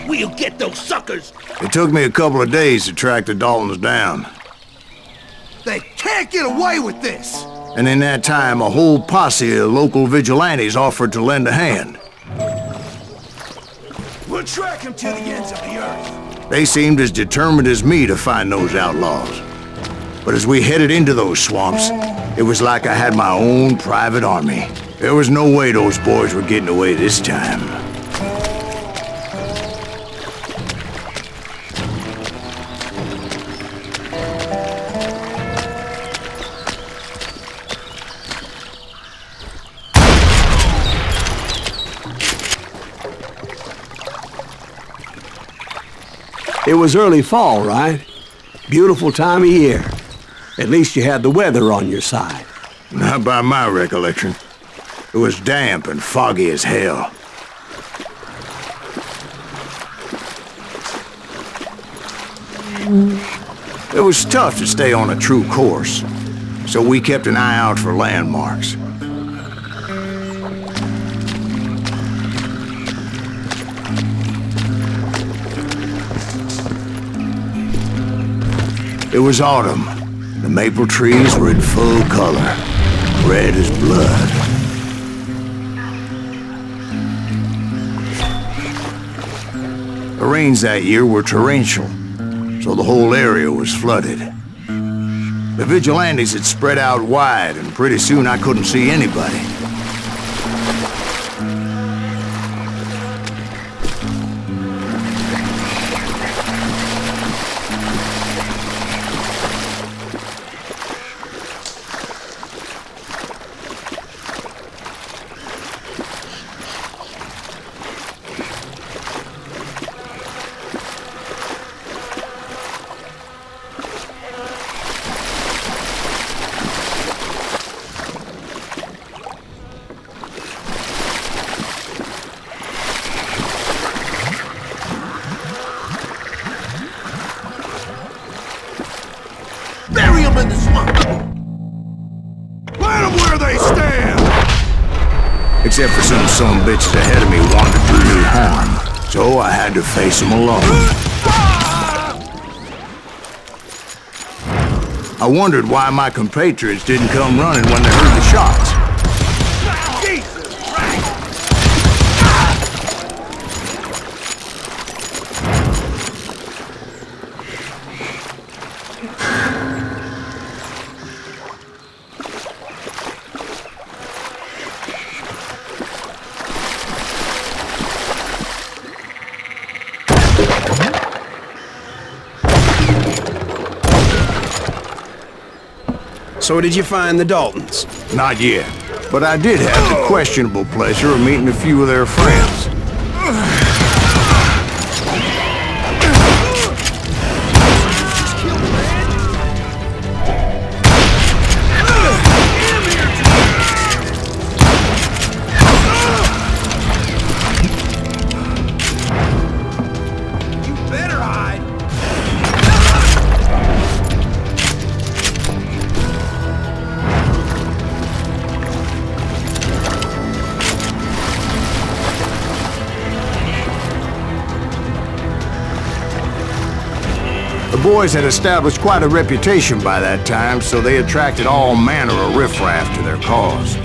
We'll get those suckers! It took me a couple of days to track the Daltons down. They can't get away with this! And in that time, a whole posse of local vigilantes offered to lend a hand. We'll track them to the ends of the earth. They seemed as determined as me to find those outlaws. But as we headed into those swamps, it was like I had my own private army. There was no way those boys were getting away this time. It was early fall, right? Beautiful time of year. At least you had the weather on your side. Not by my recollection. It was damp and foggy as hell. It was tough to stay on a true course, so we kept an eye out for landmarks. It was autumn. The maple trees were in full color, red as blood. The rains that year were torrential, so the whole area was flooded. The vigilantes had spread out wide, and pretty soon I couldn't see anybody. Bury them in the swamp! Let them where they stand! Except for some bitches ahead of me wanted to do me harm, so I had to face them alone. I wondered why my compatriots didn't come running when they heard the shots. Jesus Christ! So did you find the Daltons? Not yet, but I did have the questionable pleasure of meeting a few of their friends. The boys had established quite a reputation by that time, so they attracted all manner of riffraff to their cause.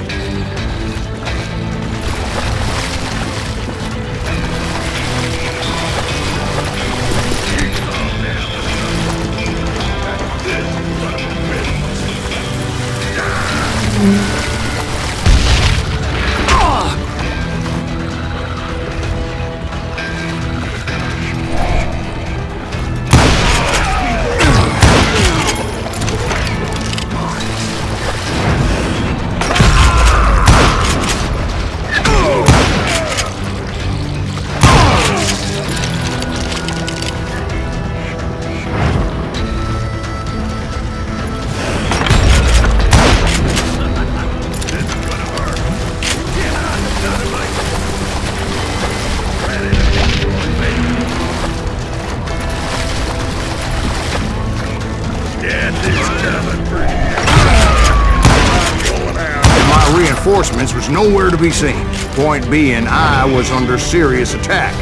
reinforcements was nowhere to be seen. Point being, I was under serious attack.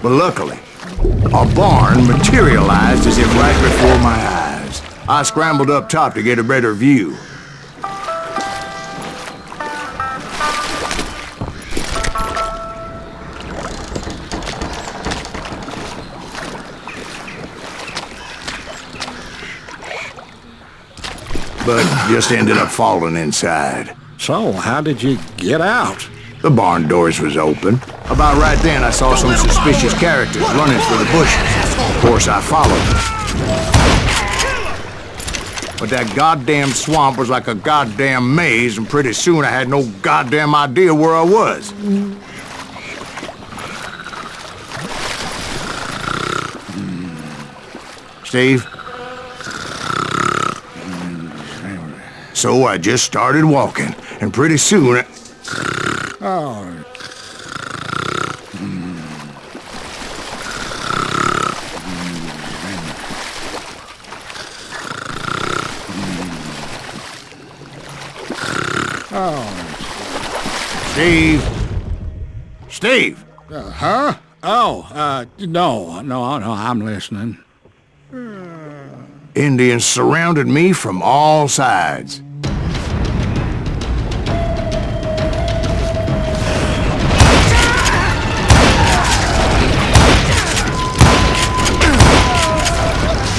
But luckily, a barn materialized as if right before my eyes. I scrambled up top to get a better view. But just ended up falling inside. So, how did you get out? The barn doors was open. About right then, I saw some suspicious characters running for the bushes. Of course, I followed them. But that goddamn swamp was like a goddamn maze, and pretty soon I had no goddamn idea where I was. Steve? So I just started walking, and pretty soon Oh. Steve? Steve! Huh? Oh, no, I'm listening. Indians surrounded me from all sides.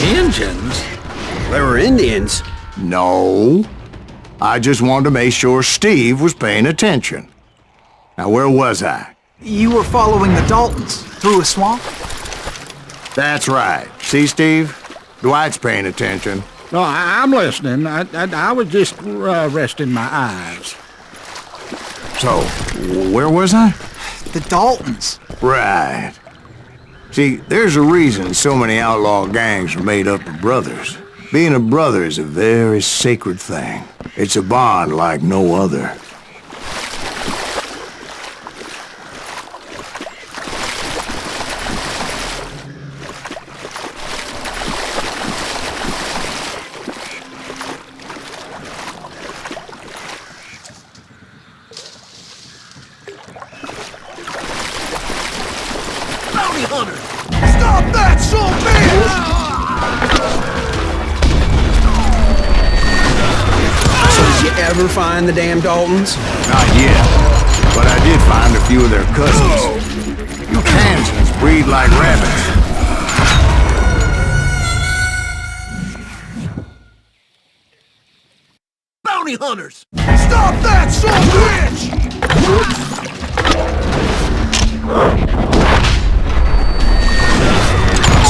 Indians? They were Indians. No. I just wanted to make sure Steve was paying attention. Now, where was I? You were following the Daltons through a swamp? That's right. See, Steve? Dwight's paying attention. No, I'm listening. I was just resting my eyes. So, where was I? The Daltons. Right. See, there's a reason so many outlaw gangs are made up of brothers. Being a brother is a very sacred thing. It's a bond like no other. Bounty hunter! Stop that, son of a bitch! Did you ever find the damn Daltons? Not yet, but I did find a few of their cousins. You Kansans breed like rabbits. Bounty hunters! Stop that, son of a bitch!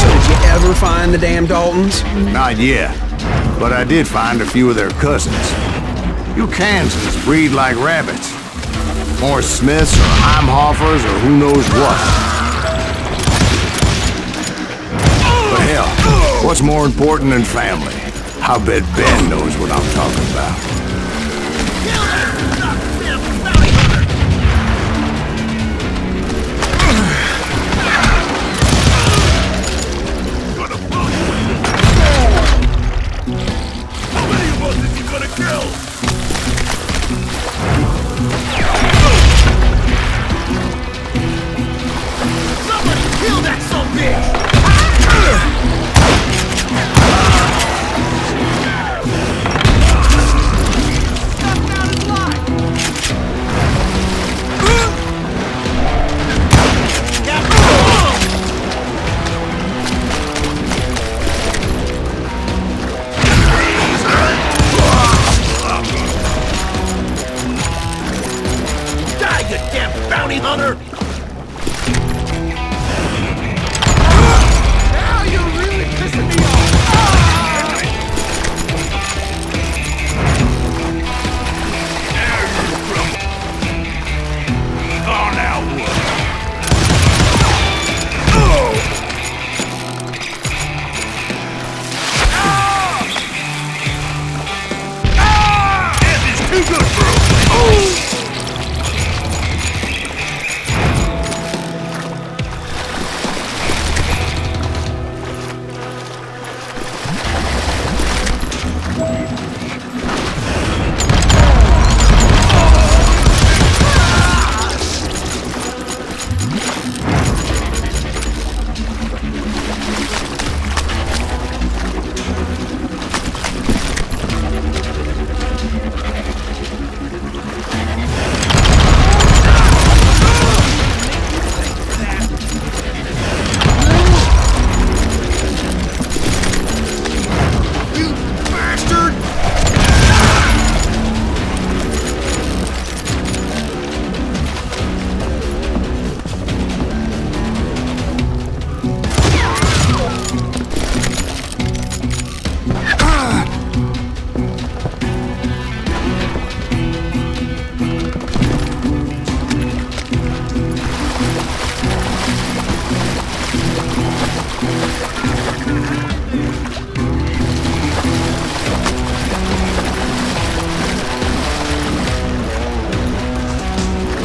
So did you ever find the damn Daltons? Not yet, but I did find a few of their cousins. You Kansans breed like rabbits. More Smiths or Heimhoffers or who knows what. But hell, what's more important than family? I bet Ben knows what I'm talking about.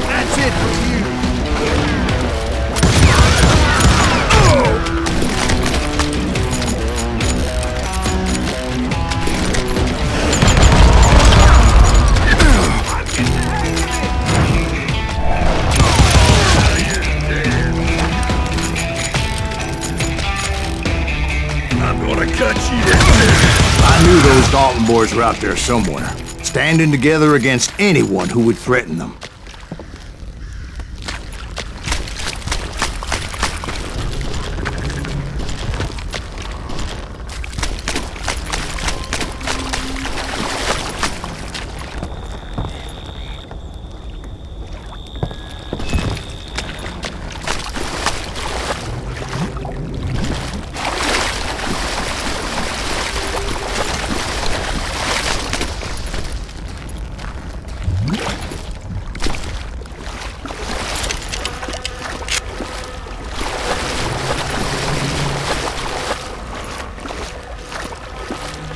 That's it for you. I'm gonna cut you. I knew those Dalton boys were out there somewhere, standing together against anyone who would threaten them.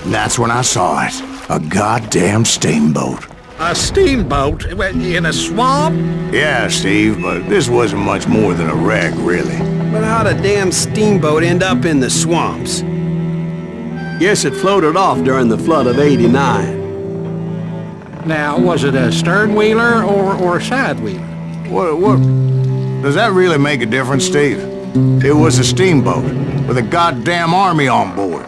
And that's when I saw it. A goddamn steamboat. A steamboat in a swamp? Yeah, Steve, but this wasn't much more than a wreck, really. But how'd a damn steamboat end up in the swamps? Guess it floated off during the flood of '89. Now, was it a stern-wheeler or a side-wheeler? What? Does that really make a difference, Steve? It was a steamboat with a goddamn army on board.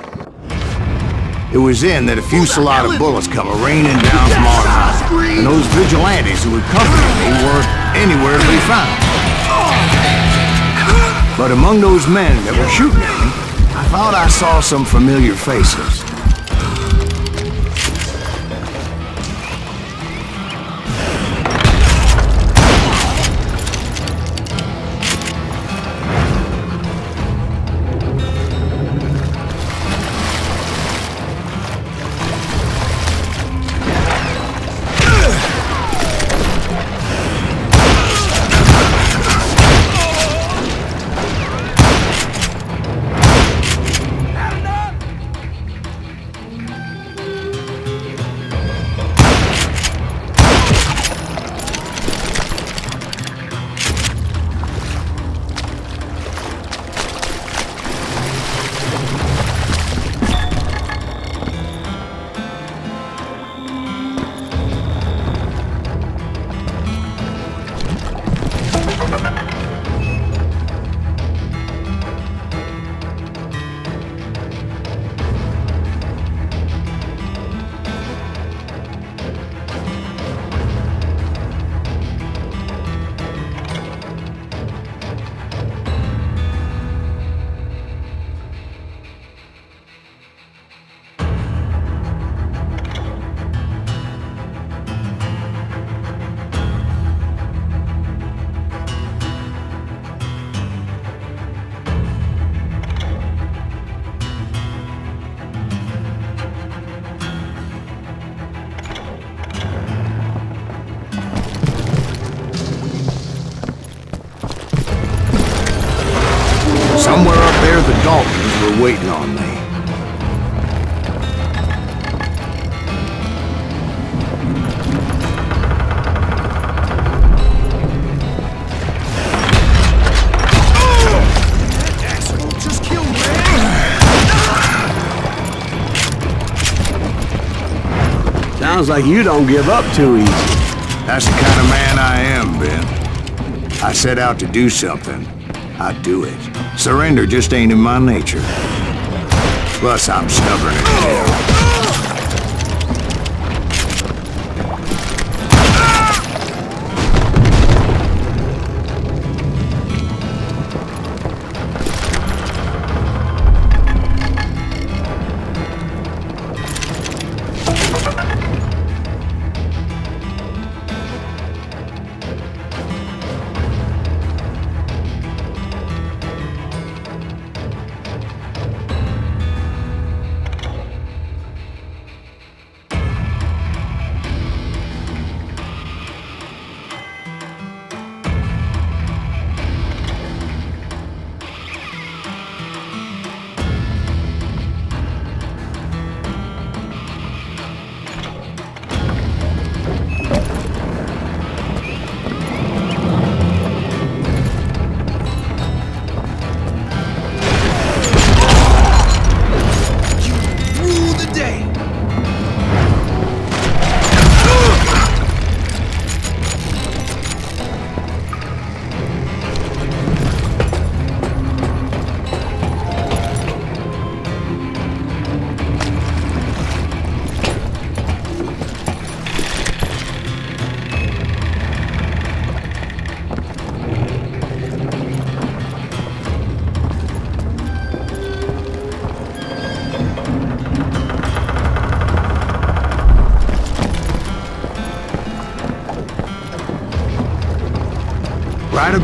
It was then that a fusillade of bullets come raining down from on high, and those vigilantes who accompanied me weren't anywhere to be found. But among those men that were shooting at me, I thought I saw some familiar faces. Somewhere up there, the Daltons were waiting on me. Just kill me. Sounds like you don't give up too easy. That's the kind of man I am, Ben. I set out to do something. I do it. Surrender just ain't in my nature. Plus, I'm stubborn as hell.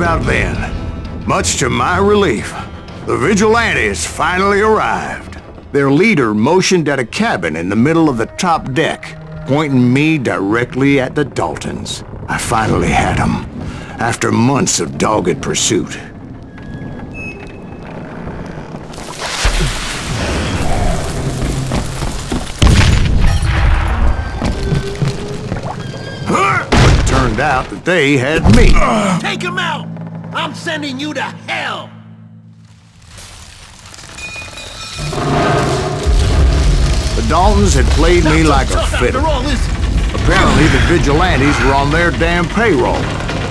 about then, much to my relief, the vigilantes finally arrived. Their leader motioned at a cabin in the middle of the top deck, pointing me directly at the Daltons. I finally had them, after months of dogged pursuit. It turned out that they had me. Take him out! I'm sending you to hell! The Daltons had played me like a fiddle. Apparently, the vigilantes were on their damn payroll.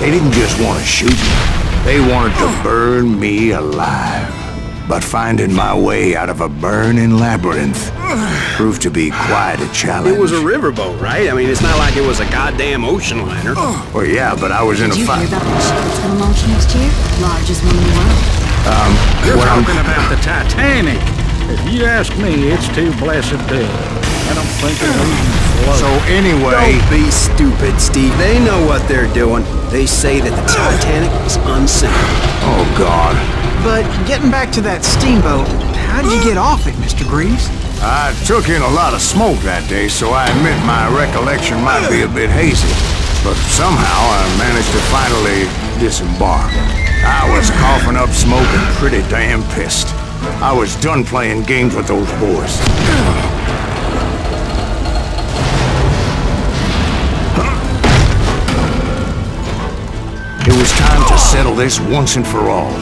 They didn't just want to shoot me. They wanted to burn me alive. But finding my way out of a burning labyrinth proved to be quite a challenge. It was a riverboat, right? I mean, it's not like it was a goddamn ocean liner. Well, yeah, but I was in a fight. Did you hear about that ship that's gonna launch next year? Largest one in the world. You're talking about the Titanic. If you ask me, it's too blessed dead. I don't think it'll even float. So anyway... Don't be stupid, Steve. They know what they're doing. They say that the Titanic is unsinkable. Oh, God. But getting back to that steamboat, how did you get off it, Mr. Greaves? I took in a lot of smoke that day, so I admit my recollection might be a bit hazy. But somehow I managed to finally disembark. I was coughing up smoke and pretty damn pissed. I was done playing games with those boys. It was time to settle this once and for all.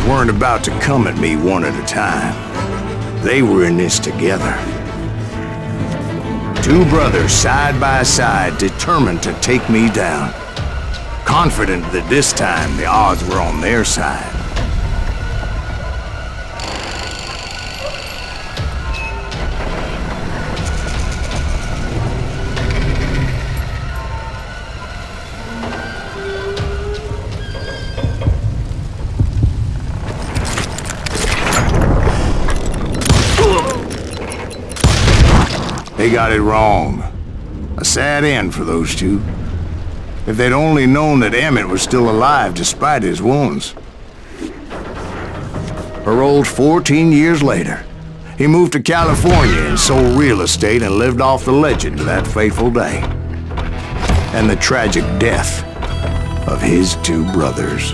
Weren't about to come at me one at a time. They were in this together. Two brothers side by side, determined to take me down. Confident that this time the odds were on their side. They got it wrong. A sad end for those two. If they'd only known that Emmett was still alive despite his wounds. Paroled 14 years later, he moved to California and sold real estate and lived off the legend of that fateful day. And the tragic death of his two brothers.